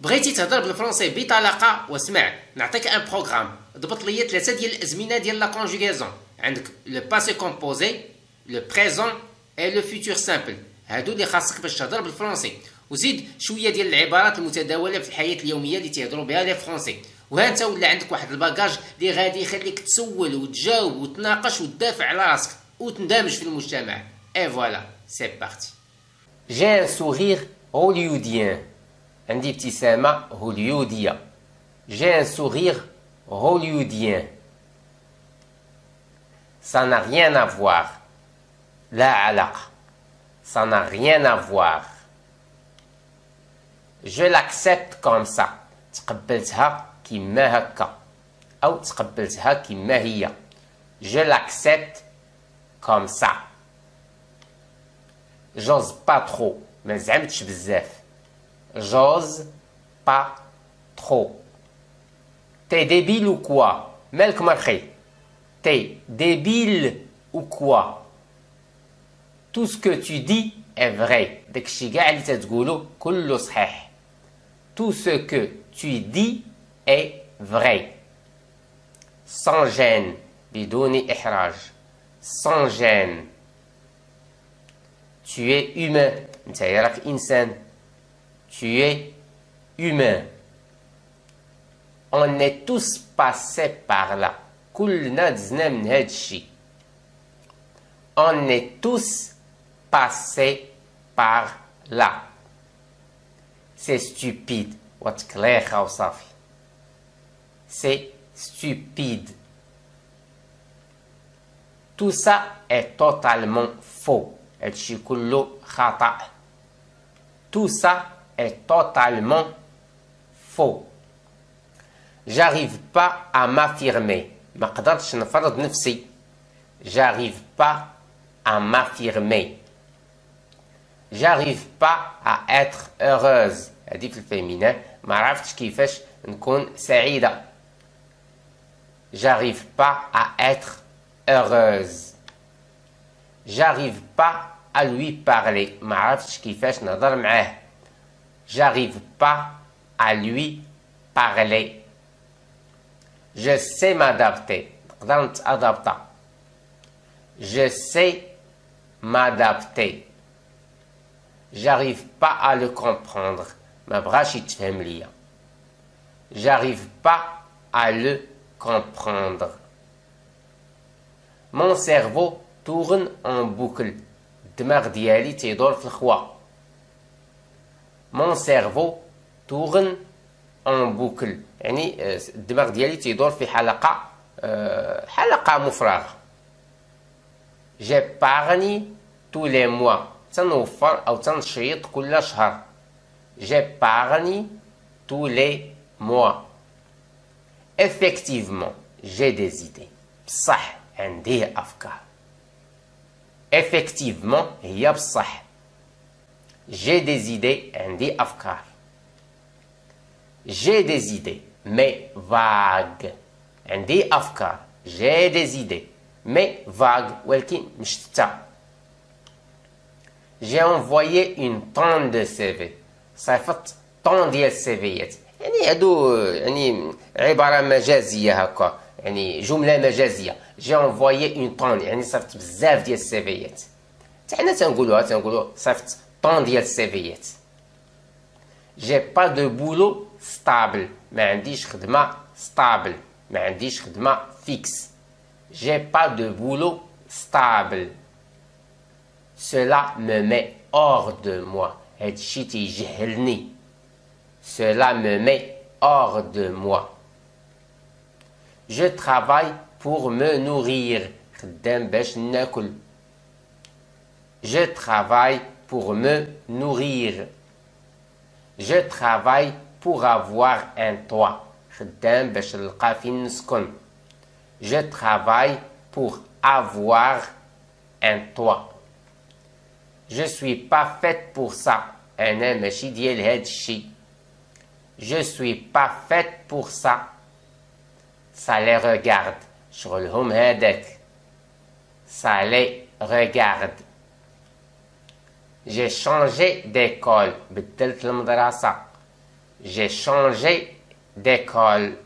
بغيتي تهضر بالفرنسي بطلاقه واسمع، نعطيك ان بروغرام. ضبط لي 3 ديال الازمنه ديال لا كونجوغاسيون. عندك لو باسي كومبوزي، لو بريزون اي لو فيتور سامبل. هادو اللي خاصك باش تهضر بالفرنسي. وزيد شويه ديال العبارات المتداوله في الحياه اليوميه اللي تيهضروا بها لي فرونسي. وها انت ولا عندك واحد الباجاج اللي غادي يخليك تسول وتجاوب وتناقش وتدافع على راسك وتندمج في المجتمع. اي فوالا سي بارتي. J'ai un sourire hollywoodien. عندي ابتسامة هوليودية. J'ai un sourire hollywoodien. Ça n'a rien à voir. لا علاقة. Ça n'a rien à voir. Je l'accepte comme ça. تقبلتها كما هكا. أو تقبلتها كما هي. Je l'accepte comme ça. J'ose pas trop. ما زعمتش بزاف. J'ose pas trop. T'es débile ou quoi? مالك مرخي. T'es débile ou quoi? Tout ce que tu dis est vrai. داكشي كاع اللي تتقولو كله صحيح. Tout ce que tu dis est vrai. Sans gêne. بدون إحراج. Sans gêne. Tu es humain. نتايا راك إنسان. Tu es humain. On est tous passés par là. كلنا دزنا من هاد الشي. On est tous passés par là. C'est stupide. وتكليخة وصافي. C'est stupide. Tout ça est totalement faux. هادشي كله خطأ. Tout ça est totalement faux. J'arrive pas à m'affirmer. ما قدرتش نفرض نفسي. J'arrive pas à m'affirmer. J'arrive pas à être heureuse. هذه في الفيمينين. ما عرفتش كيفاش نكون سعيدة. J'arrive pas à être heureuse. J'arrive pas à lui parler. ما عرفتش كيفاش نهضر معاه. J'arrive pas à lui parler. Je sais m'adapter. نقدر نتأدابطا. Je sais m'adapter. J'arrive pas à le comprendre. ما بغاش يتفهم ليا. J'arrive pas à le comprendre. Mon cerveau tourne en boucle. الدماغ ديالي تيدور في الخوا. Mon cerveau tourne en boucle. يعني الدماغ ديالي تيدور في حلقة مفرغة. J'épargne tous les mois. تنوفر أو تنشيط كل شهر. J'épargne tous les mois. Effectivement, j'ai des idées. بصح عندي أفكار. Effectivement, هي بصح. J'ai des idées, عندي أفكار. J'ai des idées, mais vagues. عندي أفكار. J'ai des idées, mais vagues. ولكن مشتتة. J'ai envoyé une tonne de CV. صيفط طون ديال السيفيات. يعني هادو يعني عبارة مجازية هكا. يعني جملة مجازية. J'ai envoyé une tonne. يعني صيفط بزاف ديال السيفيات. حتى حنا تنقولوا صيفط طون ديال السيفيات. J'ai pas de boulot stable. ما عنديش خدمة stable. ما عنديش خدمة fixe. J'ai pas de boulot stable. Cela me met hors de moi. هادشي تيجهلني. Cela me met hors de moi. Je travaille pour me nourrir. خدام باش ناكل. Je travaille pour me nourrir. Je travaille pour avoir un toit. خدام باش نلقى فين نسكن. Je travaille pour avoir un toit. Je suis pas faite pour ça. أنا ماشي ديال هاد الشي. Je suis pas faite pour ça. Ça les regarde. شغلهم هذاك. Ça les regarde. J'ai changé d'école. بدلت المدرسة. j'ai changé d'école.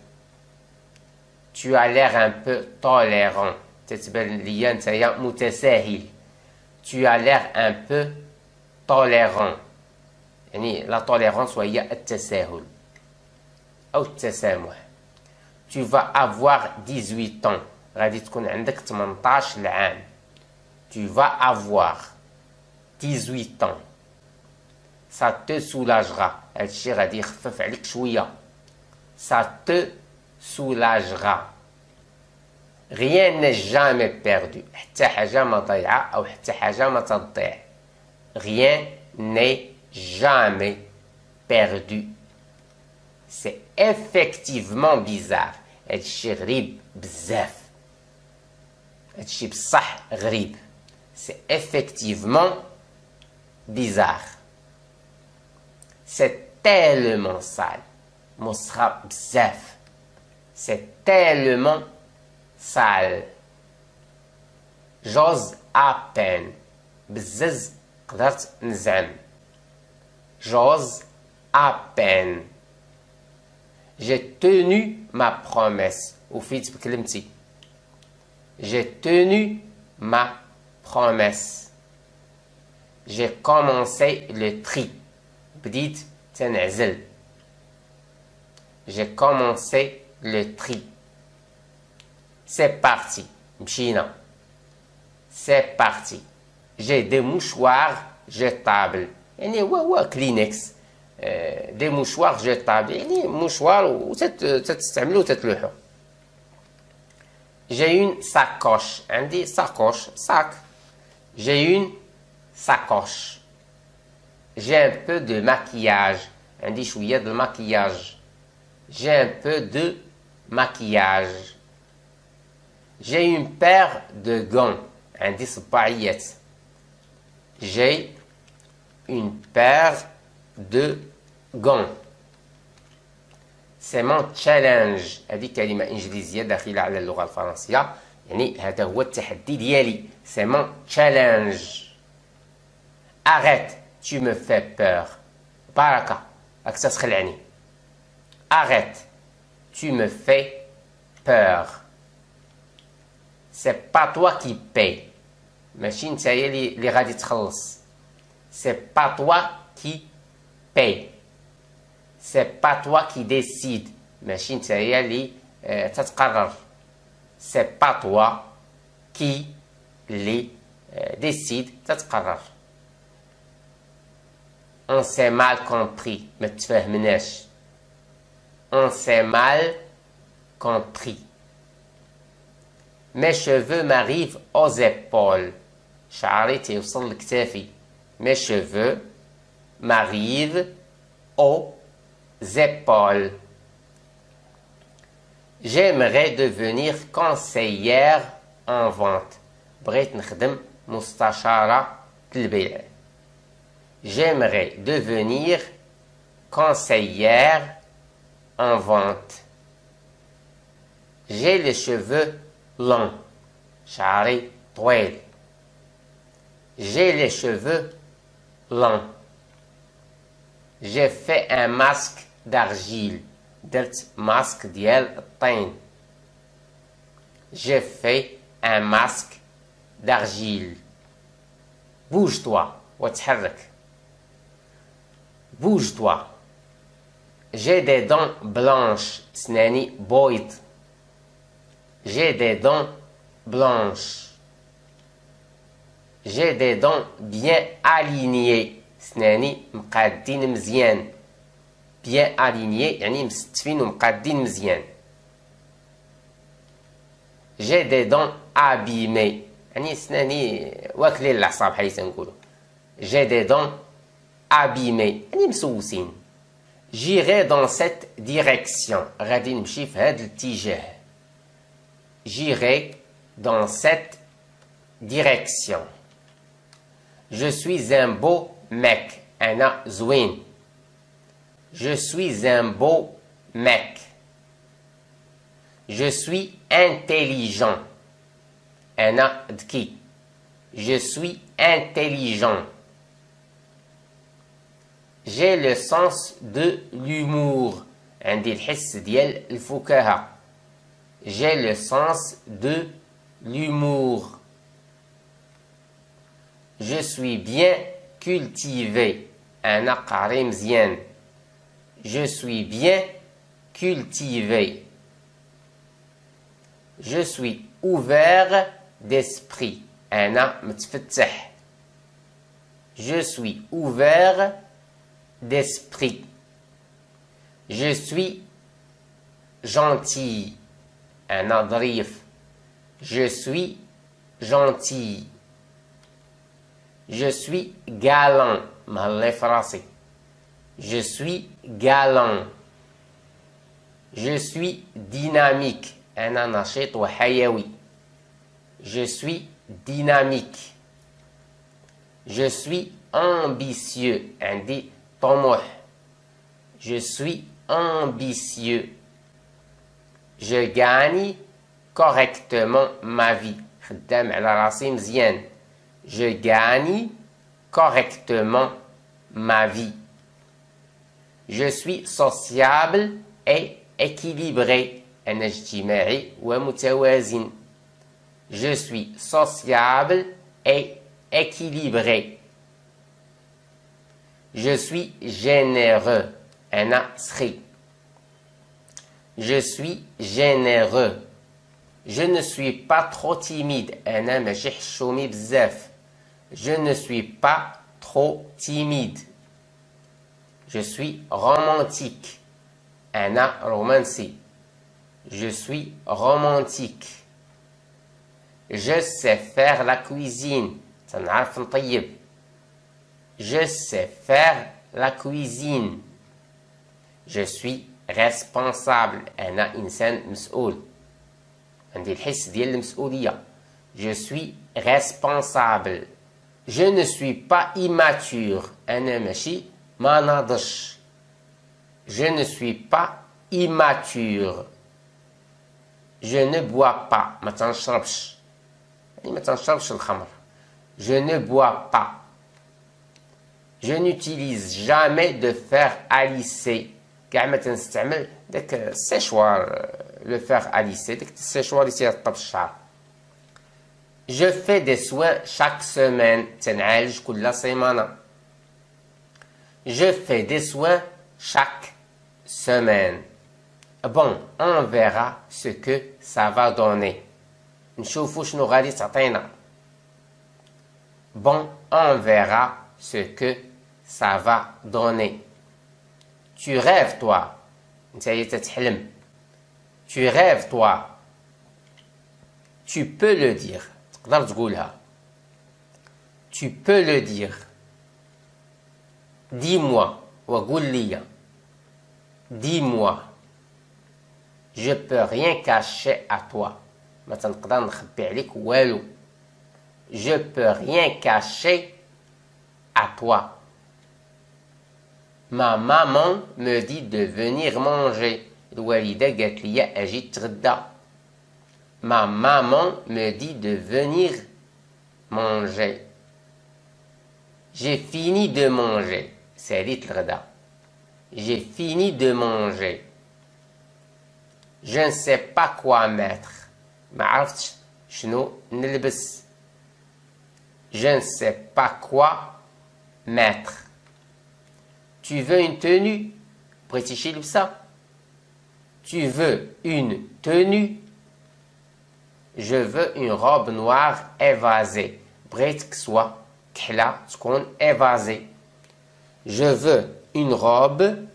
Tu as l'air un peu tolérant. تتبان ليا نتايا متساهل. Tu as l'air un peu tolérant. يعني la tolérance وهي التساهل أو التسامح. Tu vas avoir 18 ans. غادي تكون عندك 18 عام. Tu vas avoir 18 ans. Ça te soulagera. هادشي غادي يخفف عليك شوية. Ça te soulagera. Rien n'est jamais perdu. حتى حاجة ما ضايعة أو حتى حاجة ما تضيع. Rien n'est jamais perdu. C'est effectivement bizarre. هادشي غريب بزاف. هادشي بصح غريب. C'est effectivement bizarre. C'est tellement sale. مسخة بزاف. C'est tellement sale. J'ose à peine. بزز قدرت نزعم. J'ose à peine. J'ai tenu ma promesse. وفيت بكلمتي. J'ai tenu ma promesse. J'ai commencé le tri. بديت تنعزل. J'ai commencé le tri. C'est parti. مشينا. C'est parti. J'ai des mouchoirs jetables. يعني هو كلينكس. des mouchoirs jetables. يعني مشوار وتستعملوه وتتلوحوا. J'ai une sacoche. عندي sacoche. sac. J'ai une sacoche. J'ai un peu de maquillage. عندي شوية de maquillage. J'ai un peu de maquillage. J'ai une paire de gants. عندي صباعيات. J'ai une paire de gants. C'est mon challenge. هذه كلمة إنجليزية داخلة على اللغة الفرنسية. يعني هذا هو التحدي ديالي. C'est mon challenge. Arrête, tu me fais peur. بركة راك تتخلعني. Arrête, tu me fais peur. C'est pas toi qui paye. ماشي نتايا اللي غادي تخلص. C'est pas toi qui paye. C'est pas toi qui décide. ماشي نتايا اللي تتقرر. C'est pas toi qui اللي décide تتقرر. On s'est mal compris. ما تفاهمناش. On s'est mal compris. Mes cheveux m'arrivent aux épaules. شعري تيوصل لكتافي. Mes cheveux m'arrivent aux épaules. J'aimerais devenir conseillère en vente. بغيت نخدم مستشارة البيع. J'aimerais devenir conseillère en vente. J'ai les cheveux longs. شعري طويل. J'ai les cheveux longs. J'ai fait un masque d'argile. درت ماسك ديال الطين. J'ai fait un masque d'argile. Bouge-toi وتحرك. Bouge-toi. J'ai des dents blanches. سناني بويض. J'ai des dents blanches. J'ai des dents bien alignées. سناني مقادين مزيان. bien alignées يعني مستفين ومقادين مزيان. J'ai des dents abîmées. يعني سناني واكلين العصا بحال تنقولوا. J'ai des dents abîmées. يعني مسوسين. J'irai dans cette direction. غادي نمشي في هذا الاتجاه. J'irai dans cette direction. Je suis un beau mec. أنا زوين. Je suis un beau mec. Je suis intelligent. أنا ذكي. Je suis intelligent. J'ai le sens de l'humour. عندي الحس ديال الفكاهة. J'ai le sens de l'humour. Je suis bien cultivé. أنا قاري مزيان. Je suis bien cultivé. Je suis ouvert d'esprit. أنا متفتح. Je suis ouvert d'esprit. Je suis gentil. أنا ظريف. Je suis gentil. Je suis galant. مهلي في راسي. Je suis galant. Je suis dynamique. أنا نشيط وحيوي. Je suis dynamique. Je suis ambitieux. عندي طموح. Je suis ambitieux. Je gagne correctement ma vie. خدام على راسي مزيان. Je gagne correctement ma vie. Je suis sociable et équilibré. أنا اجتماعي ومتوازن. Je suis sociable et équilibré. Je suis généreux. أنا سخي. Je suis généreux. Je ne suis pas trop timide. أنا ماشي حشومي بزاف. Je ne suis pas trop timide. Je suis romantique. أنا رومانسي. Je suis romantique. Je sais faire la cuisine. تنعرف نطيب. Je sais faire la cuisine. Je suis responsable. أنا إنسان مسؤول. عندي الحس ديال المسؤولية. Je suis responsable. Je ne suis pas immature. أنا ماشي ما ناضج. Je ne suis pas immature. Je ne bois pas. ما تنشربش. يعني ما تنشربش الخمر. Je ne bois pas. Je n'utilise jamais de fer à lisser. كاع ما تنستعمل داك السيشوار لو فير à lisser داك السيشوار اللي تيرطب الشعر. Je fais des soins chaque semaine. تنعالج كل سيمانة. Je fais des soins chaque semaine. Bon, on verra ce que ça va donner. نشوفوا شنو غادي تعطينا. Bon, on verra ce que ça va donner. Tu rêves toi. نتايا تتحلم. Tu rêves toi. Tu peux le dire. تقدر تقولها. Tu peux le dire. Dis-moi. وقول لي. Dis-moi. Je peux rien cacher à toi. ما تنقدر نخبي عليك والو. Je peux rien cacher à toi. Ma maman me dit de venir manger. الوالدة قالت لي أجي تغدى. Ma maman me dit de venir manger. J'ai fini de manger. ساليت الغدا. J'ai fini de manger. Je ne sais pas quoi mettre. ما عرفتش شنو نلبس. Je ne sais pas quoi mettre. Tu veux une tenue? بغيتي شي لبسة. Tu veux une tenue? Je veux une robe noire évasée. بغيت كسوة كحلة تكون évasée. Je veux une robe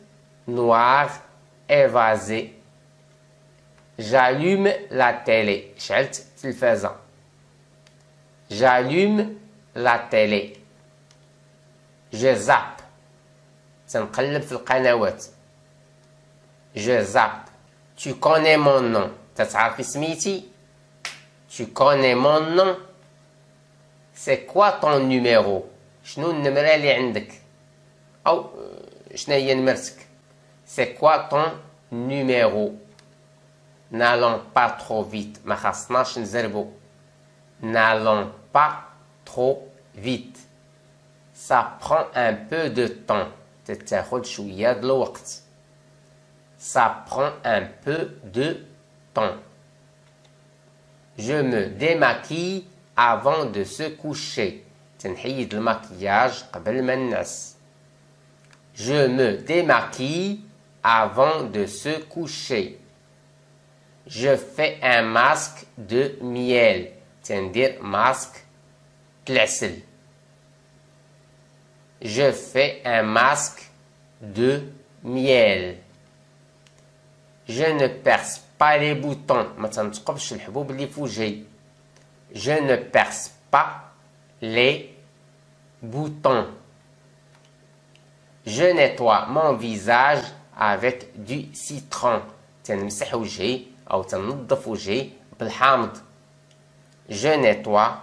noire évasée. J'allume la télé. شعلت التلفازة. J'allume la télé. Je zappe. تنقلب في القنوات. Je zappe. Tu connais mon nom. تتعرفي سميتي. Tu connais mon nom. C'est quoi ton numéro? شنو النمرة اللي عندك؟ أو شنو هي نمرتك؟ C'est quoi ton numéro? N'allons pas trop vite. ما خاصناش نزربو. N'allons pas trop vite. Ça prend un peu de temps. تتاخد شوية د الوقت. Ça prend un peu de temps. Je me démaquille avant de se coucher. تنحيد المكياج قبل ما ننعس. Je me démaquille avant de se coucher. Je fais un masque de miel. تندير ماسك العسل. Je fais un masque de miel. Je ne perce pas les boutons. ما تنتقبش الحبوب اللي في وجهي. Je ne perce pas les boutons. Je nettoie mon visage avec du citron. تنمسح وجهي أو تنظف وجهي بالحامض. Je nettoie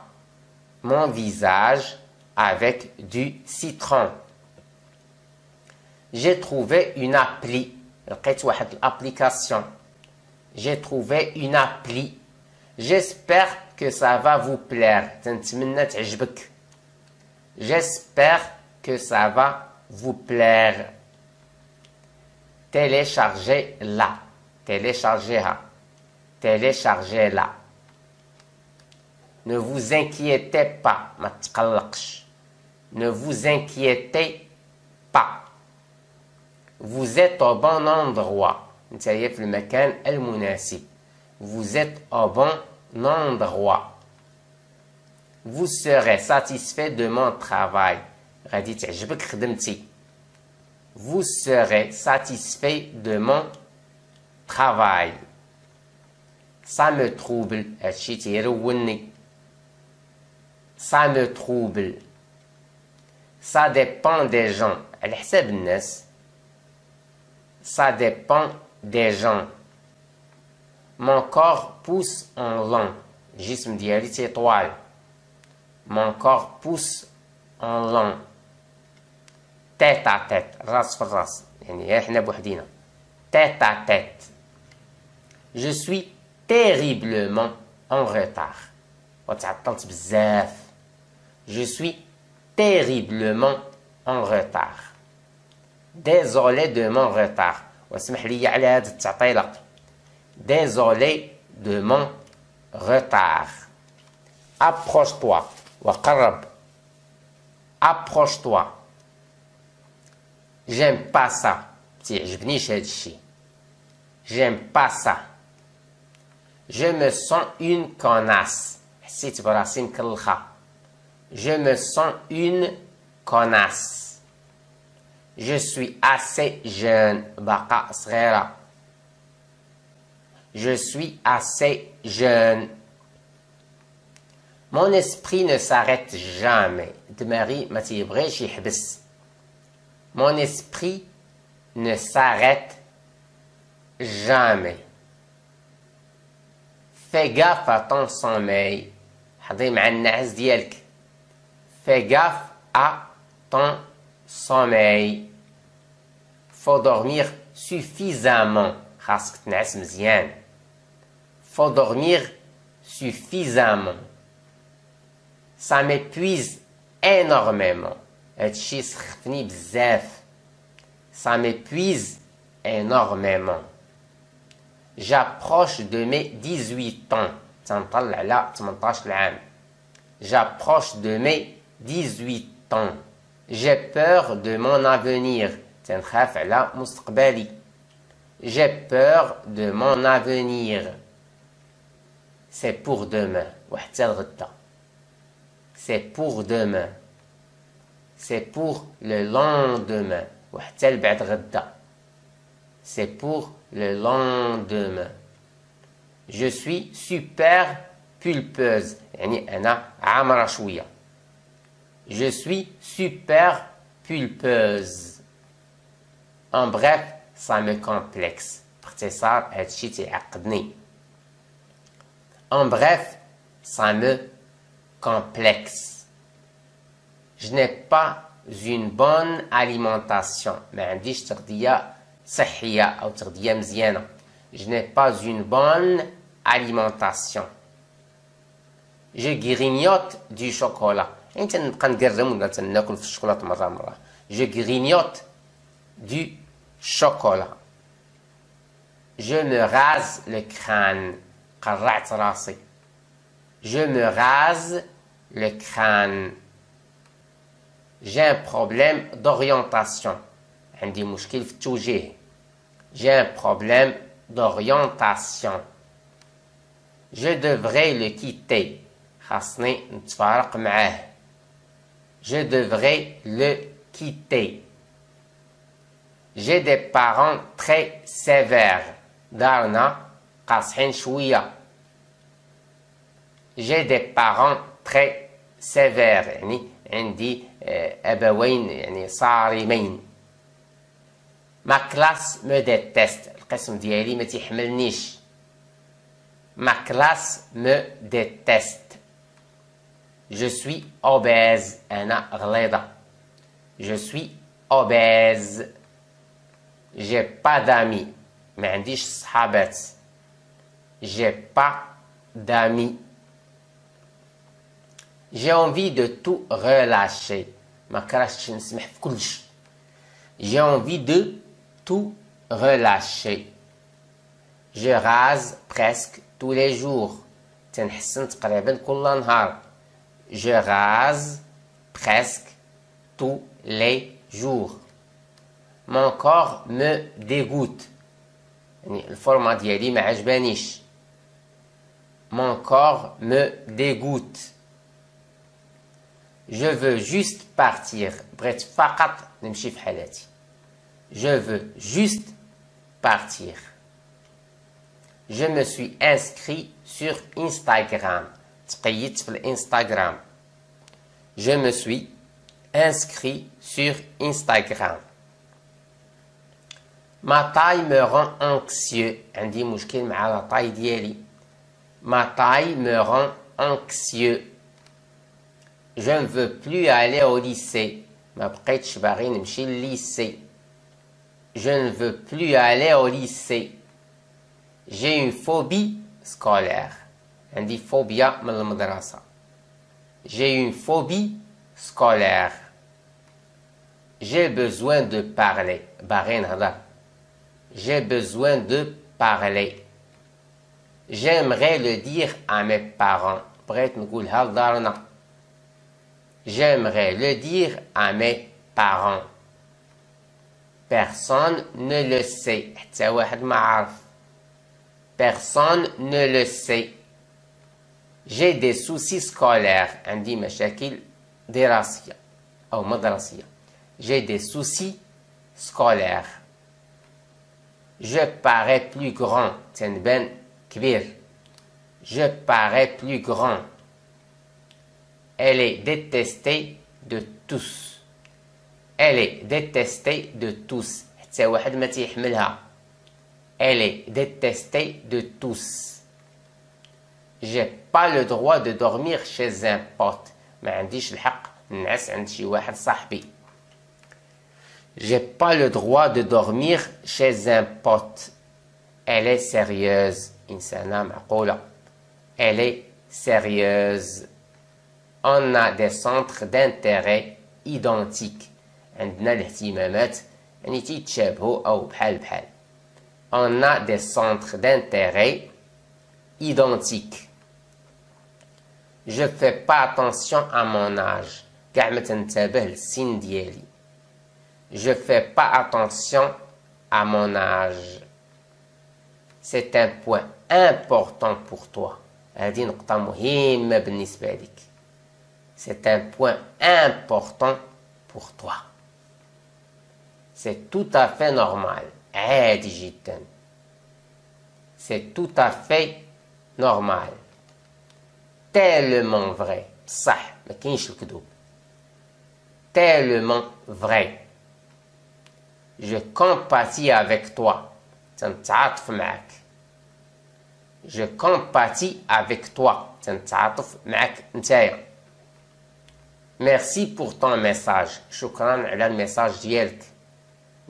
mon visage avec du citron. J'ai trouvé une appli. لقيت واحد l'application. J'ai trouvé une appli. J'espère que ça va vous plaire. تنتمنى تعجبك. J'espère que ça va vous plaire. Téléchargez-la. Téléchargez-la. Téléchargez-la. Ne vous inquiétez pas. ما تقلقش. Ne vous inquiétez pas. Vous êtes au bon endroit. نتايا في المكان المناسب. Vous êtes au bon endroit. Vous serez satisfait de mon travail. غادي تعجبك خدمتي. Vous serez satisfait de mon travail. Ça me trouble. هادشي تيروني. Ça me trouble. Ça dépend des gens. على حساب الناس. Ça dépend des gens. Mon corps pousse en long. الجسم ديالي تيطوال. Mon corps pousse en long. Tête à tête. راس في الراس. يعني احنا بوحدينا. Tête à tête. Je suis terriblement en retard. وتعطلت بزاف. Je suis terriblement en retard. Désolé de mon retard. واسمح لي على هذا التعطيلة. Désolé de mon retard. Approche-toi. وقرب. Approche-toi. J'aime pas ça. تعجبنيش هاد الشي. J'aime pas ça. Je me sens une connasse. حسيت براسي مكلخة. Je me sens une connasse. Je suis assez jeune. بقى صغيرة. Je suis assez jeune. Mon esprit ne s'arrête jamais. دماغي ما تيبغيش يحبس. Mon esprit ne s'arrête jamais. Fais gaffe à ton sommeil. حضي مع النعاس ديالك. Fais gaffe à ton sommeil. Faut dormir suffisamment. خاصك تنعس مزيان. Faut dormir suffisamment. Ça m'épuise énormément. هادشي سخفني بزاف. Ça m'épuise énormément. J'approche de mes 18 ans. تنطلع على 18 عام. J'approche de mes 18 ans. J'ai peur de mon avenir. تنخاف على مستقبلي. J'ai peur de mon avenir. C'est pour demain. وحتى الغدا. C'est pour demain. C'est pour le lendemain. وحتى لبعد غدا. C'est pour le lendemain. Je suis super pulpeuse. يعني أنا عامرة شوية. Je suis super pulpeuse. En bref, ça me complexe. باختصار هادشي تيعقدني. En bref, ça me complexe. Je n'ai pas une bonne alimentation. ما عنديش تغذية صحية أو تغذية مزيانة. Je n'ai pas une bonne alimentation. Je grignote du chocolat. يعني تنبقى نقرم ولا تناكل في الشوكولاتة مرة. Je grignote du chocolat. Je me rase le crâne. قرعت راسي. Je me rase le crâne. J'ai un problème d'orientation. عندي مشكل في التوجيه. J'ai un problème d'orientation. Je devrais le quitter. خاصني نتفارق معاه. Je devrais le quitter. J'ai des parents très sévères. دارنا قاصحين شوية. J'ai des parents très sévères. يعني عندي أبوين يعني صارمين. Ma classe me déteste. القسم ديالي ما تيحملنيش. Ma classe me déteste. Je suis obèse. أنا غليظة. Je suis obèse. J'ai pas d'amis. ما عنديش صحابات. J'ai pas d'amis. J'ai envie de tout relâcher. ما كرهتش نسمح في كلش. J'ai envie de tout relâcher. Je rase presque tous les jours. تنحسن تقريبا كل نهار. Je rase presque tous les jours. Mon corps me dégoûte. يعني الفورمة ديالي ما عجبانيش. Mon corps me dégoûte. Je veux juste partir. بغيت فقط نمشي في حالاتي. Je veux juste partir. Je me suis inscrit sur Instagram. تقيدت في الانستغرام. Je me suis inscrit sur Instagram. Ma taille me rend anxieux. عندي مشكل مع لا طاي ديالي. Ma taille me rend anxieux. Je ne veux plus aller au lycée. ما بقيتش باغي نمشي للليسي. Je ne veux plus aller au lycée. J'ai une phobie scolaire. عندي فوبيا من المدرسة. J'ai une phobie scolaire. J'ai besoin de parler. باغي نهضر. J'ai besoin de parler. J'aimerais le dire à mes parents. بغيت نقولها لدارنا. J'aimerais le dire à mes parents. Personne ne le sait. حتى واحد ما عارف. Personne ne le sait. J'ai des soucis scolaires. عندي مشاكل دراسية أو مدرسية. J'ai des soucis scolaires. Je parais plus grand. تنبان كبير. Je parais plus grand. Elle est détestée de tous. Elle est détestée de tous. حتى واحد ما تيحملها. Elle est détestée de tous. J'ai pas le droit de dormir chez un pote. ما عنديش الحق نعس عند شي واحد صاحبي. J'ai pas le droit de dormir chez un pote. Elle est sérieuse. إنسانة معقولة. Elle est sérieuse. On a des centres d'intérêt identiques. عندنا الاهتمامات يعني تيتشابهوا أو بحال بحال. On a des centres d'intérêt identiques. Je fais pas attention à mon âge. كاع ما تنتبه للسن ديالي. Je fais pas attention à mon âge. C'est un point important pour toi. هذه نقطة مهمة بالنسبة لك. C'est un point important pour toi. C'est tout à fait normal. عادي جدا. C'est tout à fait normal. Tellement vrai. صح ما كاينش الكذوب. Tellement vrai. Je compatis avec toi. تنتعاطف معك. Je compatis avec toi. تنتعاطف معك نتايا. Merci pour ton message. شكرا على الميساج ديالك.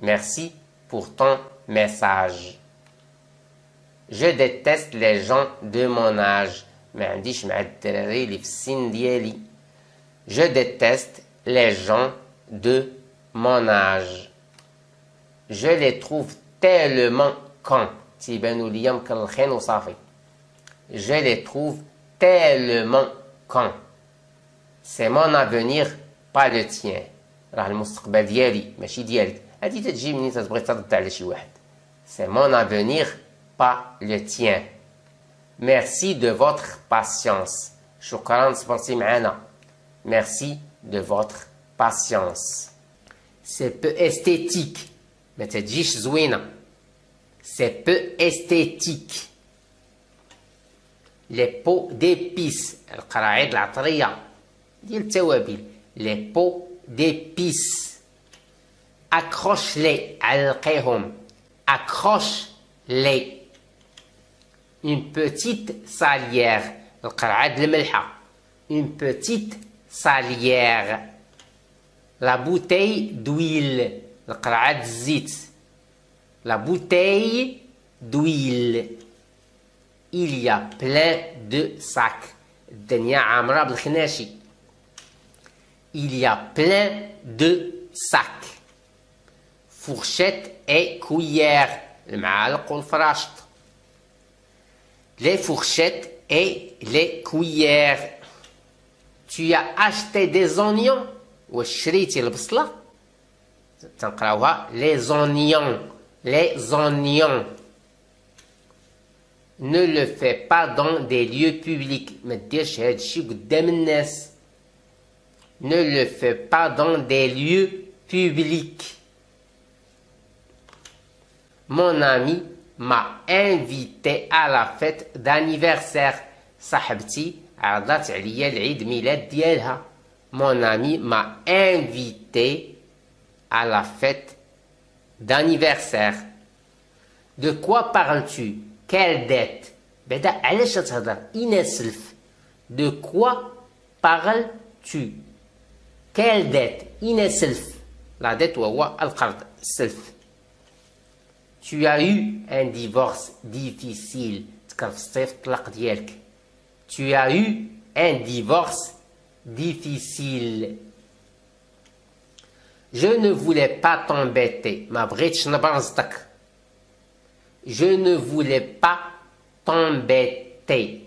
Merci pour ton message. Je déteste les gens de mon âge. ما عنديش مع الدراري اللي في السن ديالي. Je déteste les gens de mon âge. Je les trouve tellement cons. تيبانوا ليا مكلخين وصافي. Je les trouve tellement cons. C'est mon avenir, pas le tien. راه المستقبل ديالي ماشي ديالك. هادي تتجي منين تتبغي ترد على شي واحد. C'est mon avenir, pas le tien. Merci de votre patience. شكرا صبرتي معانا. Merci de votre patience. C'est peu esthétique. ما تجيش زوينة. C'est peu esthétique. Les pots d'épices. القراعيد العطرية ديال التوابل. Les pots d'épices. Accroche-les. علقيهم. Accroche-les. Une petite salière. القرعة الملحة. Une petite salière. La bouteille d'huile. القرعة الزيت. La bouteille d'huile. Il y a plein de sacs. الدنيا عامرة بالخناشي. Il y a plein de sacs. Fourchette et cuillère. المعالق والفراشط. Les fourchettes et les cuillères. Tu as acheté des oignons. واش شريتي البصلة؟ تنقراوها les oignons. Les oignons. Ne le fais pas dans des lieux publics. ما ديرش هاد الشي قدام الناس. Ne le fais pas dans des lieux publics. Mon ami m'a invité à la fête d'anniversaire. صاحبتي عرضت عليا العيد ميلاد ديالها. Mon ami m'a invité à la fête d'anniversaire. De quoi parles-tu? Quelle dette? بعدا علاش تهضر؟ إين سلف. De quoi parles-tu? Quelle dette? إين سلف. La dette وهو القرض السلف. Tu as eu un divorce difficile. تكرفصتي في الطلاق ديالك. Tu as eu un divorce difficile. Je ne voulais pas t'embêter. ما بغيتش نبرزطك. Je ne voulais pas t'embêter.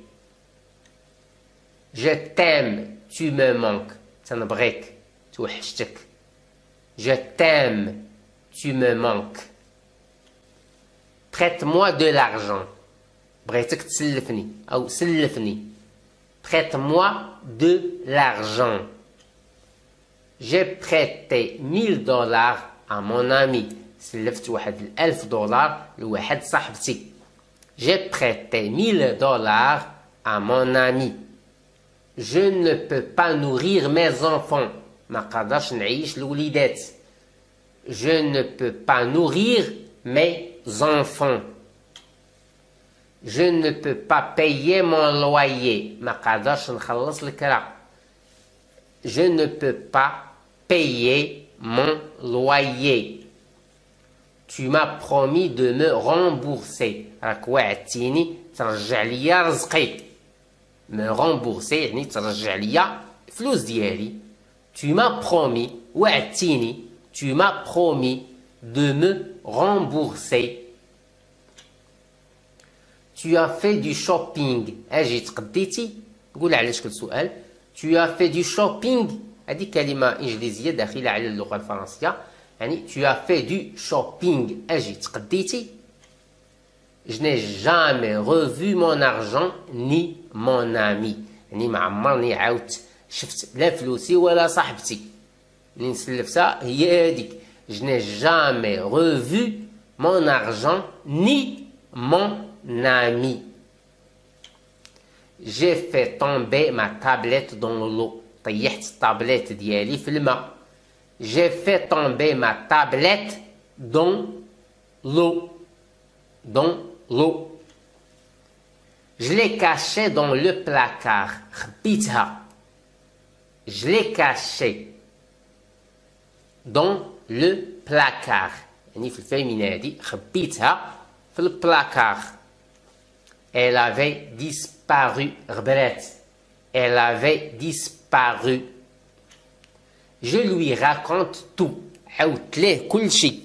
Je t'aime. Tu me manques. تنبغيك. توحشتك. Je t'aime. Tu me manques. Prête-moi de l'argent. بغيتك تسلفني أو سلفني. Prête-moi de l'argent. J'ai prêté $1000 à mon ami. سلفت واحد $1000 لواحد صاحبتي. J'ai prêté $1000 à mon ami. Je ne peux pas nourrir mes enfants. ما قادرش نعيش الوليدات. Je ne peux pas nourrir mes enfants. Je ne peux pas payer mon loyer. ما قادرش نخلص الكرا. Je ne peux pas payer mon loyer. Tu m'as promis de me rembourser. راك وعدتيني ترجع ليا رزقي. me rembourser يعني ترجع ليا الفلوس ديالي. Tu m'as promis وعدتيني. Tu m'as promis de me rembourser. Tu as fait du shopping. اجي تقديتي. قول علاش كل سؤال. Tu as fait du shopping. هذه كلمة إنجليزية داخلة على اللغة الفرنسية. يعني tu as fait du shopping. اجي تقديتي. Je n'ai jamais revu mon argent ni mon ami. يعني ما عمرني عاودت شفت لا فلوسي ولا صاحبتي. اللي نسلفتها هي هذيك. Je n'ai jamais revu mon argent ni mon ami. J'ai fait tomber ma tablette dans l'eau. طيحت الطابلت ديالي في الماء. J'ai fait tomber ma tablette dans l'eau. Dans l'eau. Je l'ai cachée dans le placard. خبيتها. Je l'ai cachée dans le placard. يعني في الفيمينا هادي خبيتها في البلاكار. Elle avait disparu. غبرات. Elle avait disparu. Je lui raconte tout. عاودت ليه كل شيء.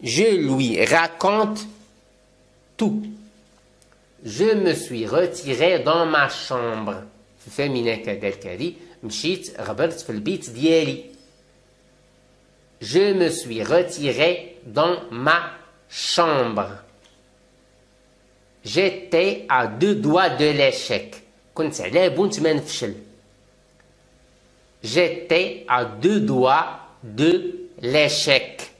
Je lui raconte tout. Je me suis retiré dans ma chambre. féminin كذلك هذه مشيت غبرت في البيت ديالي. Je me suis retiré dans ma chambre. J'étais à 2 doigts de l'échec. كنت على بنت ما نفشل. J'étais à 2 doigts de l'échec.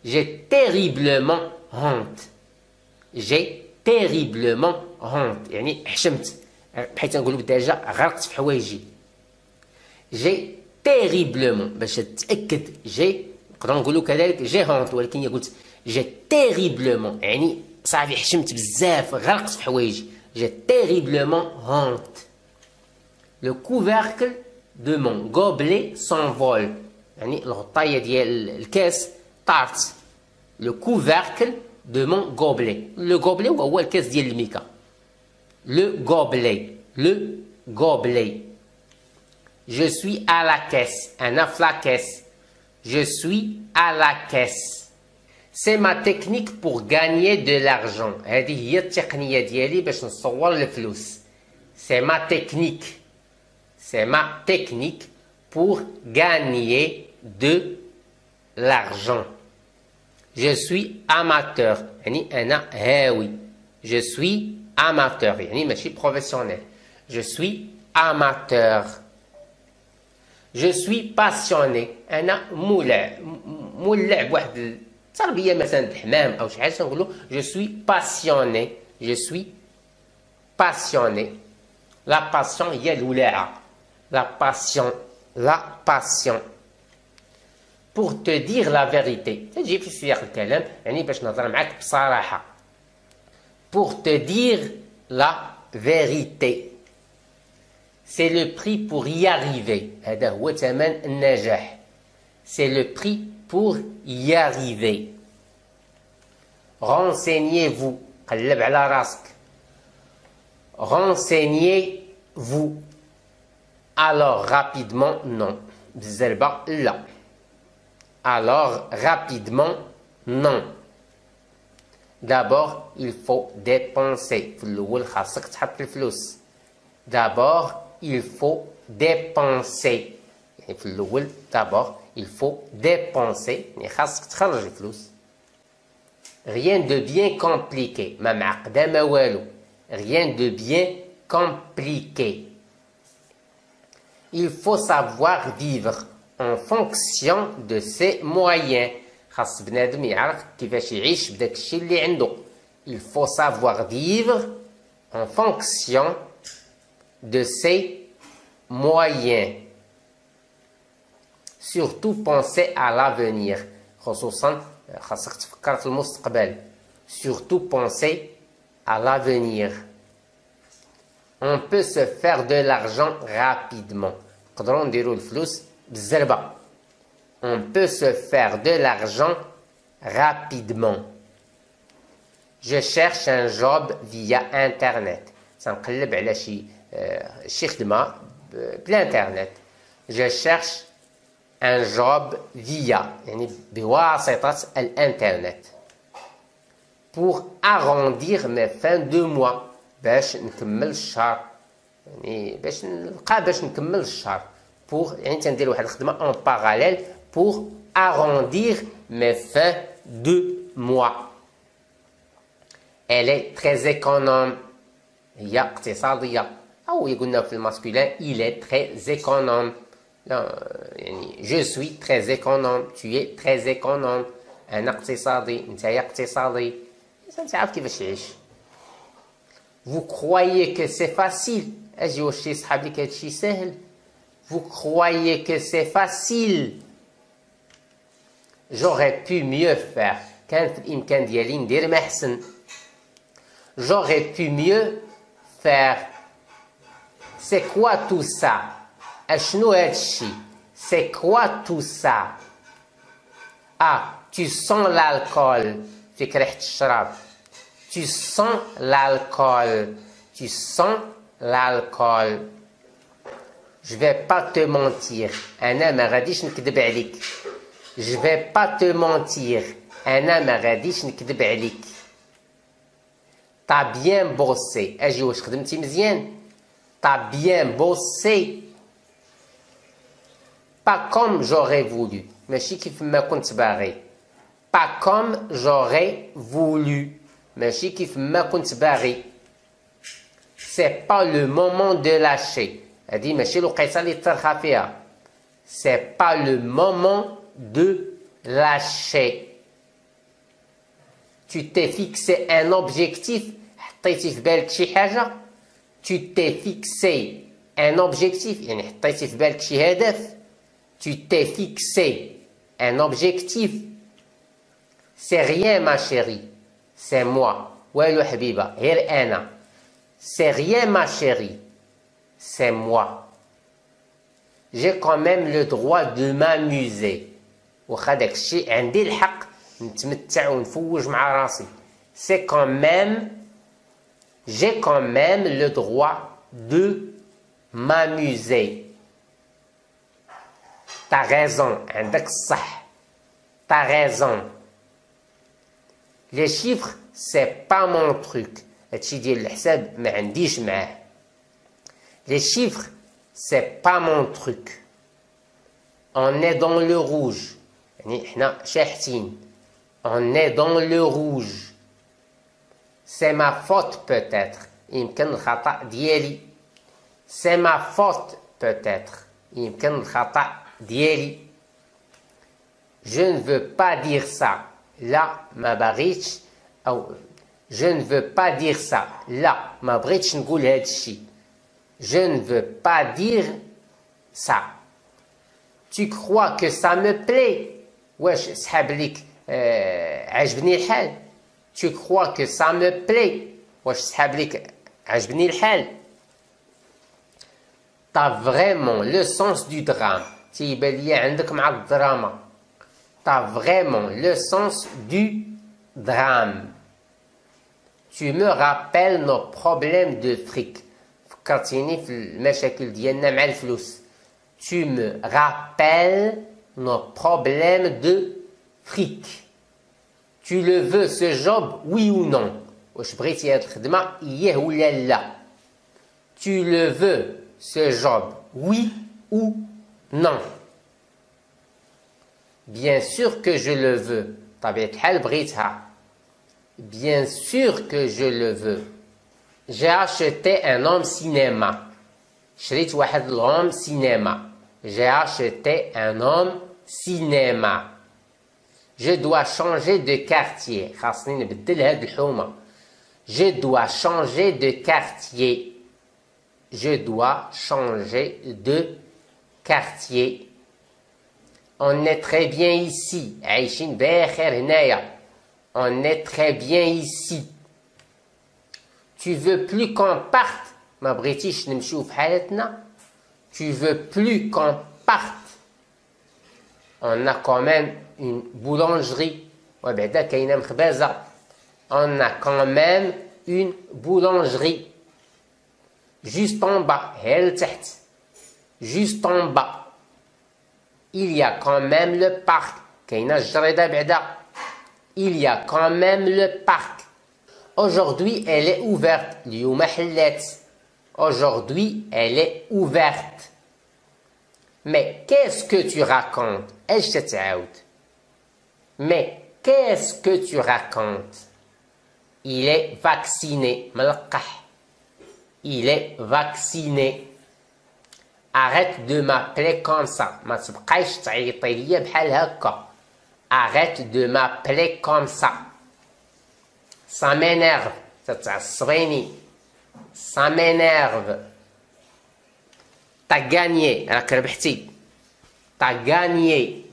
J'ai terriblement honte. J'ai terriblement honte. يعني حشمت. بحيث نقولوا بالدارجة غرقت في حوايجي. J'ai terriblement باش تتأكد جي نقدروا نقولوا كذلك جي هونت ولكن هي قلت جي terriblement يعني صافي حشمت بزاف غرقت في حوايجي. J'ai terriblement honte. Le couvercle de mon gobelet s'envole. يعني الغطاية ديال الكاس طارت. Le couvercle de mon gobelet. Le gobelet هو الكاس ديال الميكا. Le gobelet. Le gobelet. Je suis à la caisse. أنا في la caisse. Je suis à la caisse. C'est ma technique pour gagner de l'argent. هذه هي التقنية ديالي باش نصور الفلوس. C'est ma technique. C'est ma technique pour gagner de l'argent. Je suis amateur. يعني أنا هاوي. Je suis amateur. يعني ماشي professionnel. Je suis amateur. Je suis passionné. أنا مولع بواحد التربية مثلا الحمام أو شي حاجة نقولو je suis passionné. Je suis passionné. La passion هي الولاعة. La passion. La passion. Pour te dire la vérité. تجي في سياق الكلام يعني باش نهضر معاك بصراحة. Pour te dire la vérité. C'est le prix pour y arriver. هذا هو ثمن النجاح. C'est le prix pour y arriver. Renseignez-vous. قلب على راسك. Renseignez-vous. Alors rapidement non. بالزربة لا. Alors rapidement non. D'abord il faut dépenser. في الأول خاصك تحط الفلوس. D'abord il faut dépenser. يعني في الأول d'abord il faut dépenser. يعني خاصك تخرج الفلوس. Rien de bien compliqué. ما معقدة ما والو. Rien de bien compliqué. Il faut savoir vivre en fonction de ses moyens. خاص بنادم يعرف كيفاش يعيش بداك الشيء اللي عنده. Il faut savoir vivre en fonction de ses moyens. Surtout penser à l'avenir. خصوصا خاصك تفكر في المستقبل. Surtout penser à l'avenir. On peut se faire de l'argent rapidement. نقدروا نديروا الفلوس بالزربة. On peut se faire de l'argent rapidement. Je cherche un job via Internet. تنقلب على شي خدمة بالإنترنت. Je cherche un job via يعني بواسطة الإنترنت. Pour arrondir mes fins de mois. باش نكمل الشهر. يعني باش نلقى باش نكمل الشهر. Pour يعني تندير واحد الخدمة en parallèle pour arrondir mes fins de mois. Elle est très économe. هي اقتصادية. أو يقولنا في الماسكولين il est très économe. لا يعني je suis très économe. Tu es très économe. أنا اقتصادي. نتايا اقتصادي. الإنسان تعرف كيفاش يعيش. Vous croyez que c'est facile. أجي واش شي صحاب لك هادشي ساهل. Vous croyez que c'est facile. J'aurais pu mieux faire. كان في الإمكان ديالي ندير ما أحسن. J'aurais pu mieux faire. C'est quoi tout ça? أشنو هادشي? C'est quoi tout ça? Ah, tu sens l'alcool. فيك ريحة الشراب. Tu sens l'alcool. Tu sens l'alcool. Je vais pas te mentir. أنا ما غاديش نكذب عليك. Je vais pas te mentir. أنا ما غاديش نكذب عليك. T'as bien bossé. أجي واش خدمتي مزيان. T'as bien bossé. Pas comme j'aurais voulu. ماشي كيف ما كنت باغي. Pas comme j'aurais voulu. ماشي كيف ما كنت باغي. C'est pas le moment de lâcher. هادي ماشي الوقيته اللي ترخى فيها. C'est pas le moment de lâcher. Tu t'es fixé un objectif. حطيتي في بالك شي حاجة. Tu t'es fixé un objectif. يعني حطيتي في بالك شي هدف. Tu t'es fixé un objectif. C'est rien ma chérie. C'est moi. والو حبيبة. غير أنا. C'est rien ma chérie. C'est moi. J'ai quand même le droit de m'amuser. واخا داك الشيء عندي الحق نتمتع ونفوج مع راسي. C'est quand même. J'ai quand même le droit de m'amuser. T'as raison. عندك الصح. T'as raison. Les chiffres, c'est pas mon truc. هادشي ديال الحساب ما عنديش معاه. Les chiffres, c'est pas mon truc. On est dans le rouge. يعني احنا شاحتين. On est dans le rouge. C'est ma faute peut-être. يمكن الخطأ ديالي. C'est ma faute peut-être. يمكن الخطأ ديالي. Je ne veux pas dire ça. لا ما باغيتش أو je ne veux pas dire ça. لا ما بغيتش نقول هاد الشيء. Je ne veux pas dire ça. Tu crois que ça me plaît? واش سحاب ليك عجبني الحال. Tu crois que ça me plaît? واش سحاب ليك عجبني الحال. T'as vraiment le sens du drame. تيبان ليا عندك مع الدراما. T'as vraiment le sens du drame. Tu me rappelles nos problèmes de fric. فكرتيني في المشاكل ديالنا مع الفلوس. Tu me rappelles nos problèmes de fric. Tu le veux ce job, oui ou non? واش بغيتي هاد الخدمة إيه ولا لا؟ Tu le veux ce job, oui ou non? Bien sûr que je le veux. طبيعة الحال بغيتها. Bien sûr que je le veux. J'ai acheté un homme cinéma. شريت واحد الهوم cinéma. J'ai acheté un homme cinéma. Je dois changer de quartier. خاصني نبدل هاد الحومة. Je dois changer de quartier. Je dois changer de quartier. On est très bien ici. عايشين بخير هنايا. On est très bien ici. Tu veux plus qu'on parte? ما بغيتيش نمشيو في حالتنا. Tu veux plus qu'on parte? On a quand même une boulangerie. وبعدا كاينة مخبازة. On a quand même une boulangerie. Juste en bas. هي لتحت. Juste en bas. Il y a quand même le parc. كاينة الجريدة بعدا. Il y a quand même le parc. Aujourd'hui, elle est ouverte. اليوم حلات. Aujourd'hui, elle est ouverte. Mais qu'est-ce que tu racontes? ايش تتعاود? Mais qu'est-ce que tu racontes? Il est vacciné. ملقح. Il est vacciné. Arrête de m'appeler comme ça. ما تبقايش تعيطي ليا بحال هكا. Arrête de m'appeler comme ça. Ça m'énerve. تتعصبيني. Ça m'énerve. T'as gagné. راك ربحتي. T'as gagné.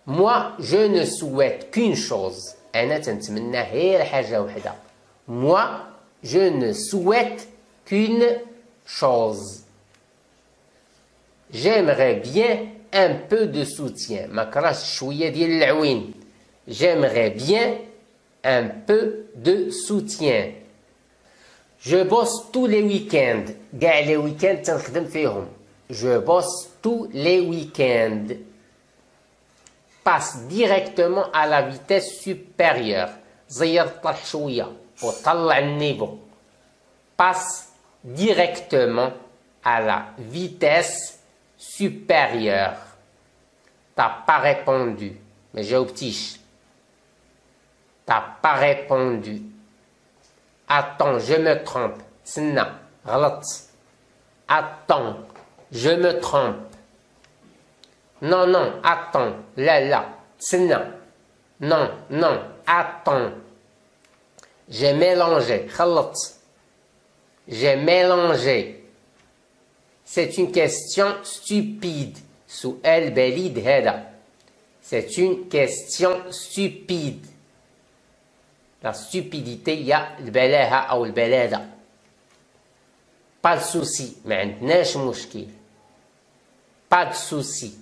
Moi, je ne souhaite qu'une chose. أنا تنتمنى غير حاجة وحدة. Moi, je ne souhaite qu'une chose. J'aimerais bien un peu de soutien. ما كرهتش شوية ديال العوين. J'aimerais bien un peu de soutien. Je bosse tous les week-ends. كاع les week-ends تنخدم فيهم. Je bosse tous les week-ends. Passe directement à la vitesse supérieure. زير الطرح شوية وطلع النيفو. Passe directement à la vitesse supérieure. T'as pas répondu. Mais j'ai au petit. T'as pas répondu. Attends, je me trompe. Tsna, غلط. Attends, je me trompe. Non, non, attends. Là. Tsna. Non, non, attends. J'ai mélangé. غلط. J'ai mélangé. C'est une question stupide. سؤال بليد هذا. C'est une question stupide. La stupidité, il y a البلاهة أو البلادة. Pas de souci. ما عندناش مشكل. Pas de souci.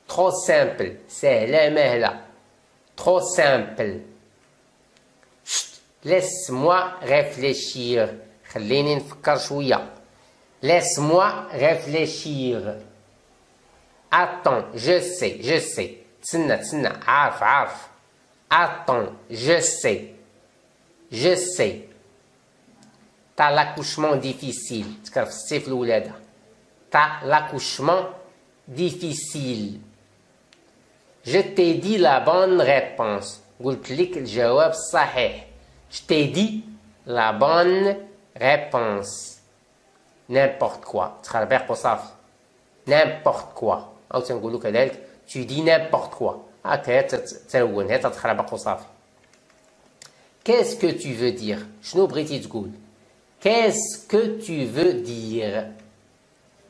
Trop simple. سهلة مهلة. Trop simple. Chut. Laisse-moi réfléchir. خليني نفكر شوية. Laisse-moi réfléchir. Attends, je sais. تسنى عارف. Attends, je sais. T'as l'accouchement difficile. تكرف الصيف الولادة. T'as l'accouchement difficile. Je t'ai dit la bonne réponse. قلت لك الجواب الصحيح. Je t'ai dit la bonne réponse. N'importe quoi. تخربيق وصافي. N'importe quoi. أو تنقولوا كذلك tu dis n'importe quoi. هكا تتلون هي تتخربق وصافي. Qu'est-ce que tu veux dire? شنو بغيتي تقول? Qu'est-ce que tu veux dire?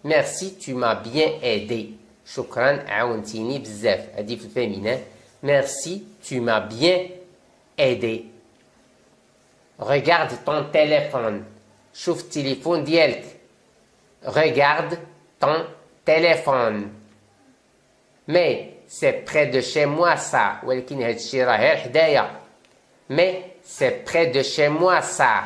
Merci, tu m'as bien aidé. شكرا عاونتيني بزاف. هادي في الفيمينين. Merci, tu m'as bien aidé. Regarde ton téléphone. شوف التليفون ديالك. Regarde ton téléphone. Mais c'est près de chez moi ça. ولكن هاد الشي راه غير حدايا. Mais c'est près de chez moi ça.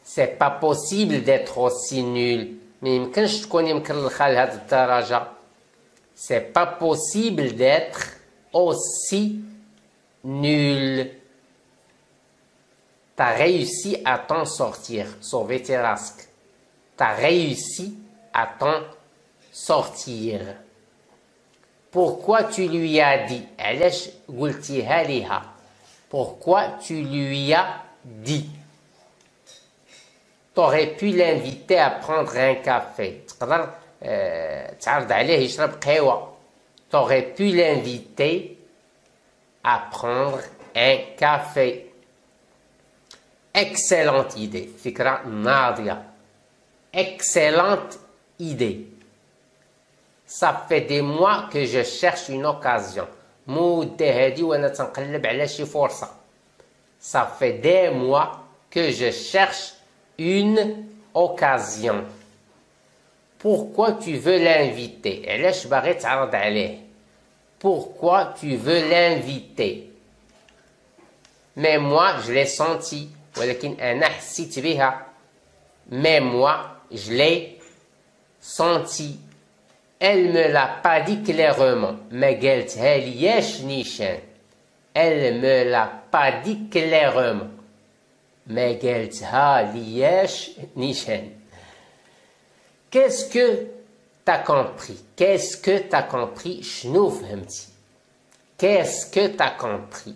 C'est pas possible d'être aussi nul. ما يمكنش تكوني مكلخة لهاد الدرجة. C'est pas possible d'être aussi nul. T'as réussi à t'en sortir. Sauver tes rasques. T'as réussi à t'en sortir. Pourquoi tu lui as dit? علاش قلتيها ليها? Pourquoi tu lui as dit? T'aurais pu l'inviter à prendre un café. تقدر تعرض عليه يشرب قهوة. T'aurais pu l'inviter à prendre un café. Excellente idée. فكرة ناضية. Excellente idée. Ça fait des mois que je cherche une occasion. مدة هادي وانا تنقلب على شي فرصة. Ça fait des mois que je cherche une occasion. Pourquoi tu veux l'inviter? علاش باغي تعرض عليه? Pourquoi tu veux l'inviter? Mais moi je l'ai senti. ولكن أنا حسيت بها. Mais moi je l'ai senti. Elle me l'a pas dit clairement. ما قالتها لياش نيشان. Elle me l'a pas dit clairement. ما قالتها لياش نيشان. Qu'est-ce que t'as compris? Qu'est-ce que t'as compris? شنو فهمتي? Qu'est-ce que t'as compris?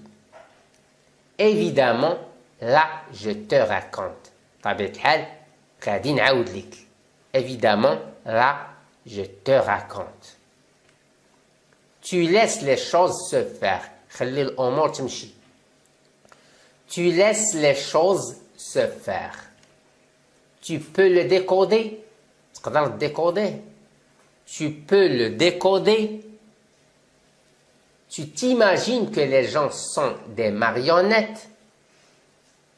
Évidemment, là, je te raconte. طبيعة الحال غادي نعاود لك. Évidemment, là, je te raconte. Tu laisses les choses se faire. خلي الأمور تمشي. Tu laisses les choses se faire. Tu peux le décoder. تقدر décoder. Tu peux le décoder. Tu t'imagines que les gens sont des marionnettes.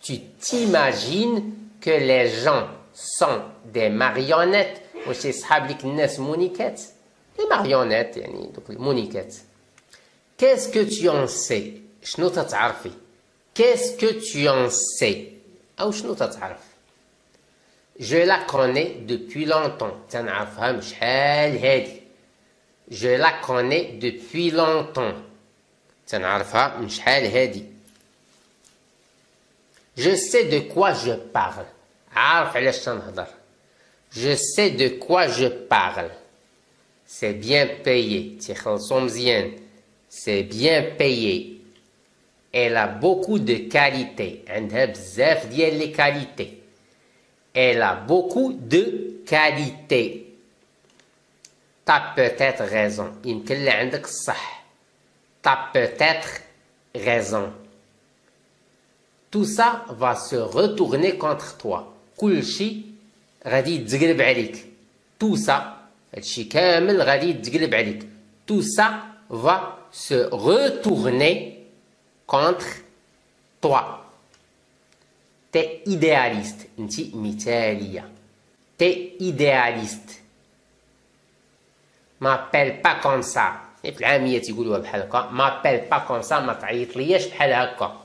Tu t'imagines que les gens sont des marionnettes. واش يصحاب لك الناس مونيكات؟ les marionnettes يعني دوك المونيكات. Qu'est-ce que tu en sais? شنو تتعرفي؟ Qu'est-ce que tu en sais? أو شنو تتعرف؟ Je la connais depuis longtemps. تنعرفها من شحال هادي. Je la connais depuis longtemps. تنعرفها من شحال هادي. Je sais de quoi je parle. عارف علاش تنهضر. Je sais de quoi je parle. C'est bien payé. تيخلصو مزيان. C'est bien payé. Elle a beaucoup de qualités. عندها بزاف ديال لي qualités. Elle a beaucoup de qualités. T'as peut-être raison. يمكن اللي عندك الصح. T'as peut-être raison. Tout ça va se retourner contre toi. كل شيء غادي يتقلب عليك. Tout ça, هادشي كامل غادي يتقلب عليك. Tout ça va se retourner contre toi. T'es idéaliste. انتي مثالية. T'es idéaliste. M'appelle pas comme ça. في العامية تيقولوها بحال هكا. M'appelle pas comme ça. ما تعيط لياش بحال هكا.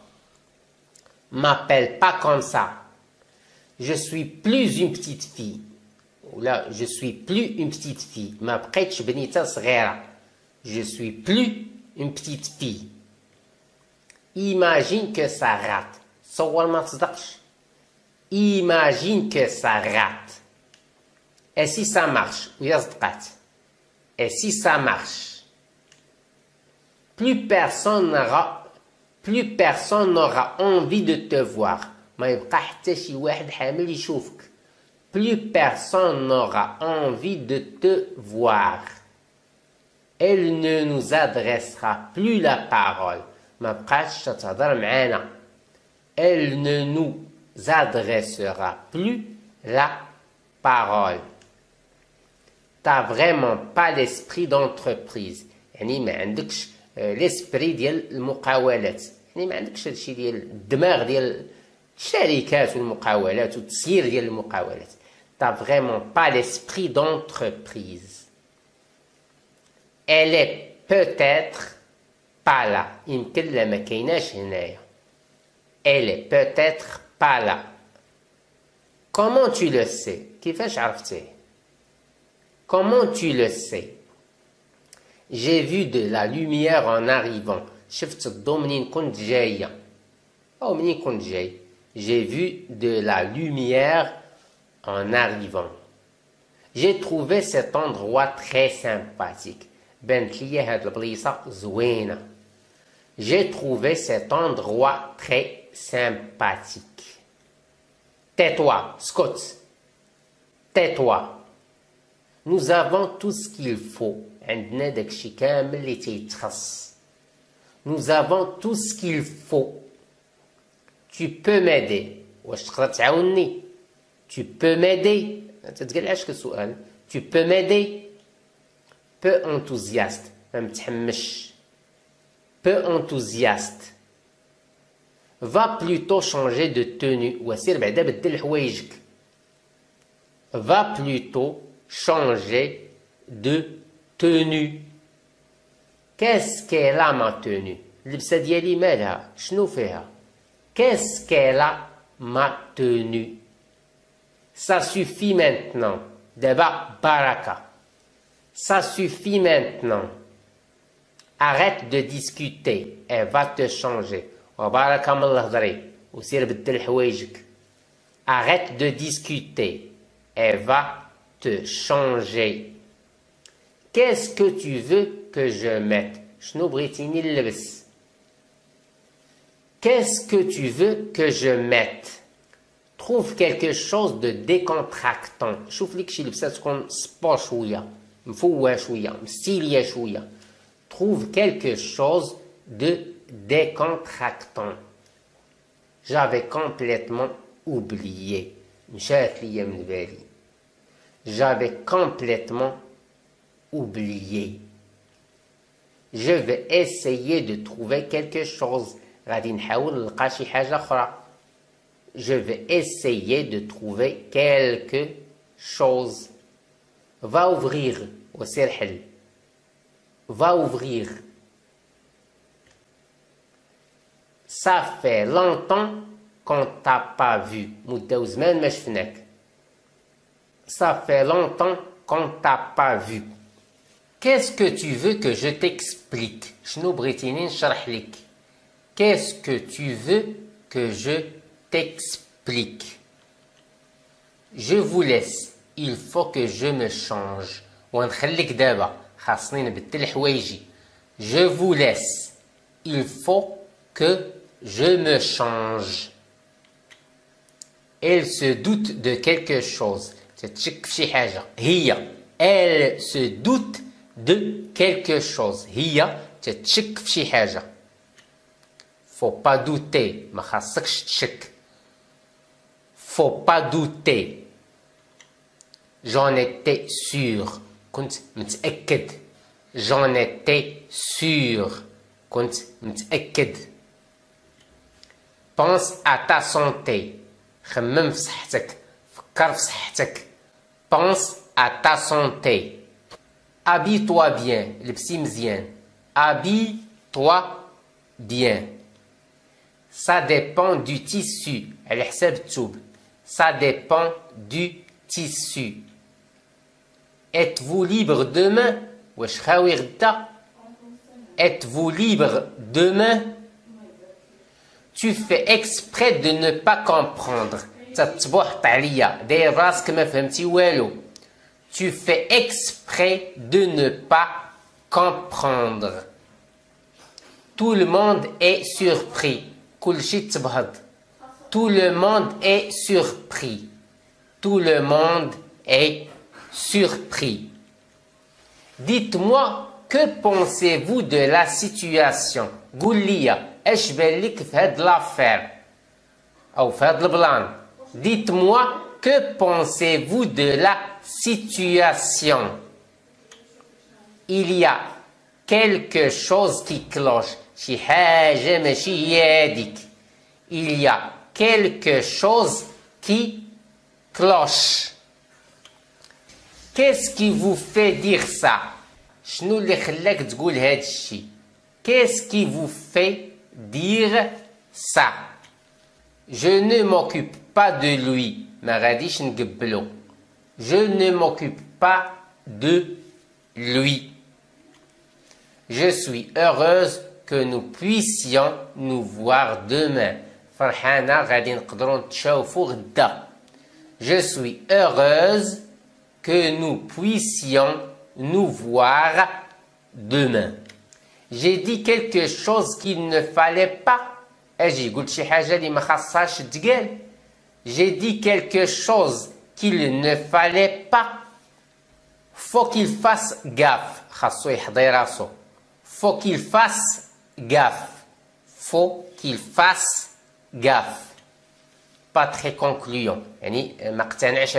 M'appelle pas comme ça. Je suis plus une petite fille. Là, je suis plus une petite fille. ما بقيتش بنيتة صغيرة. Je suis plus une petite fille. Imagine que ça rate. تصور ما تصدقش. Imagine que ça rate. Et si ça marche? ويا صدقات. Et si ça marche? Plus personne n'aura envie de te voir. ما يبقى حتى شي واحد حامل يشوفك. Plus personne n'aura envie de te voir. Elle ne nous adressera plus la parole. ما بقاش تهضر معانا. Elle ne nous adressera plus la parole. T'as vraiment pas l'esprit d'entreprise. يعني ما عندكش l'esprit ديال المقاولات. يعني ما عندكش هادشي ديال الدماغ ديال الشركات والمقاولات والتسيير ديال المقاولات. T'as vraiment pas l'esprit d'entreprise. Elle est peut-être pas là. يمكن لا ما كايناش هنايا. Elle est peut-être pas là. Comment tu le sais? كيفاش عرفتيه? Comment tu le sais? J'ai vu de la lumière en arrivant. شفت الضوء منين كنت جاية. أو منين كنت جاي. J'ai vu de la lumière en arrivant. J'ai trouvé cet endroit très sympathique. بانت لي هاد البليصة زوينة. J'ai trouvé cet endroit très sympathique. Tais-toi, Scott. Tais-toi. Nous avons tout ce qu'il faut. عندنا داكشي كامل اللي تيتخص. Nous avons tout ce qu'il faut. Tu peux m'aider. واش تقدر تعاوني؟ Tu peux m'aider. تتقال عاش السؤال. Tu peux m'aider. Peu enthousiaste. ما متحمش. Peu enthousiaste. Va plutôt changer de tenue. وسير بعدا بدل حوايجك. Va plutôt changer de tenue. Qu'est-ce qu'elle a ma tenue? اللبسة ديالي مالها؟ شنو فيها؟ Qu'est-ce qu'elle a ma tenue? Ça suffit maintenant. دابا baraka. Ça suffit maintenant. Arrête de discuter. Elle va te changer. وبارك من الهضري وسير بدل حوايجك. Arrête de discuter. Elle va te changer. Qu'est-ce que tu veux que je mette? شنو بغيتيني نلبس? Qu'est-ce que tu veux que je mette? Trouve quelque chose de décontractant. شوف لك شي لبسة تكون سبور شوية. مفوه شوية. مستيلية شوية. Trouve quelque chose de décontractant. J'avais complètement oublié. مشات ليا من بالي. J'avais complètement oublié. Je vais essayer de trouver quelque chose. غادي نحاول نلقى شي حاجة أخرى. Je vais essayer de trouver quelque chose. Va ouvrir. وسير حل. Va ouvrir. Ça fait longtemps qu'on t'a pas vu. مدة وزمان ما شفناك. Ça fait longtemps qu'on t'a pas vu. Qu'est-ce que tu veux que je t'explique? شنو بغيتيني نشرح لك? Qu'est-ce que tu veux que je t'explique? Je vous laisse. Il faut que je me change. ونخليك دابا. خاصني نبدل حوايجي. Je vous laisse. Il faut que je me change. Elle se doute de quelque chose. تتشك في شي حاجة. هي. Elle se doute de quelque chose. هي تتشك في شي حاجة. Faut pas douter. ما خاصكش تشك. Faut pas douter. J'en étais sûr. كنت متأكد. J'en étais sûr. كنت متأكد. Pense à ta santé. خمم في صحتك. فكر في صحتك. Pense à ta santé. Habille-toi bien. لبسي مزيان. Habille-toi bien. Ça dépend du tissu. على حساب الثوب. Ça dépend du tissu. Êtes-vous libre demain? واش خاوي غدا? Êtes-vous libre demain? Tu fais exprès de ne pas comprendre. تتبوحط عليا داير راسك ما فهمتي والو. Tu fais exprès de ne pas comprendre. Tout le monde est surpris. كلشي تبهض. Tout le monde est surpris. Tout le monde est surpris. Dites-moi, que pensez-vous de la situation? قول لي اش بان لك في هاد l'affaire او في هاد البلان. Dites-moi, que pensez-vous de la situation? Il y a quelque chose qui cloche. شي حاجة ماشي هي هاديك. Il y a quelque chose qui cloche. Qu'est-ce qui vous fait dire ça? شنو اللي خلاك تقول هاد الشي؟ Qu'est-ce qui vous fait dire ça? Je ne m'occupe pas de lui. ما غاديش نقبلو. Je ne m'occupe pas de lui. Je suis heureuse que nous puissions nous voir demain. فرحانة غادي نقدروا نتشاوفوا غدا. Je suis heureuse que nous puissions nous voir demain. J'ai dit quelque chose qu'il ne fallait pas. اجي قلت شي حاجة اللي ما خاصهاش تقال. J'ai dit quelque chose qu'il ne fallait pas. Faut qu'il fasse gaffe. خاصو يحضي راسو. Faut qu'il fasse gaffe. Faut qu'il fasse gaffe. Pas très concluant. يعني ما اقتنعتش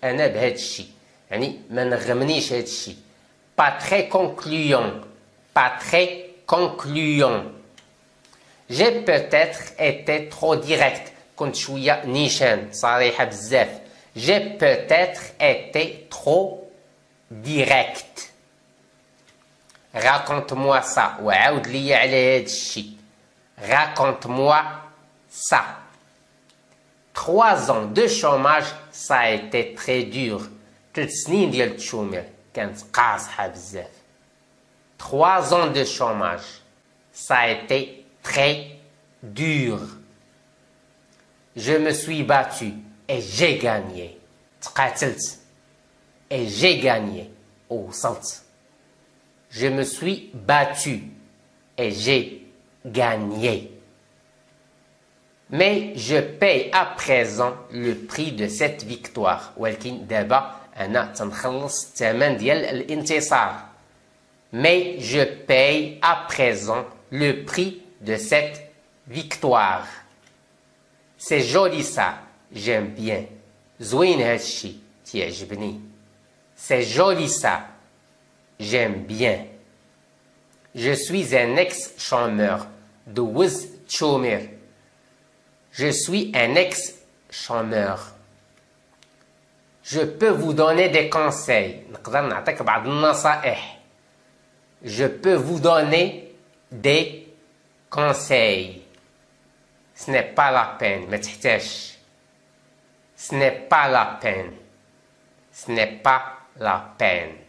انا بهذا الشيء. يعني ما نغمنيش هذا الشيء. Pas très concluant. Pas très concluant. J'ai peut-être été trop direct. كنت شوية نيشان صريحة بزاف. J'ai peut-être été trop direct. Raconte-moi ça. وعاود لي على هذا الشيء. Raconte-moi ça. 3 ans de chômage, ça a été très dur. 3 سنين ديال التشومير كانت قاصحة بزاف. 3 ans de chômage, ça a été très dur. Je me suis battu et j'ai gagné. تقاتلت et j'ai gagné. وصلت. Je me suis battu et j'ai gagné. Mais je paye à présent le prix de cette victoire. ولكن دابا أنا تنخلص الثمن ديال الانتصار. Mais je paye à présent le prix de cette victoire. C'est joli ça. J'aime bien. زوين هادشي. تيعجبني. C'est joli ça. J'aime bien. Je suis un ex-chômeur. دوز تشومير. Je suis un ex-chômeur. Je peux vous donner des conseils. نقدر نعطيك بعض النصائح. Je peux vous donner des conseils. Ce n'est pas la peine. ما تحتاجش. Ce n'est pas la peine. Ce n'est pas la peine.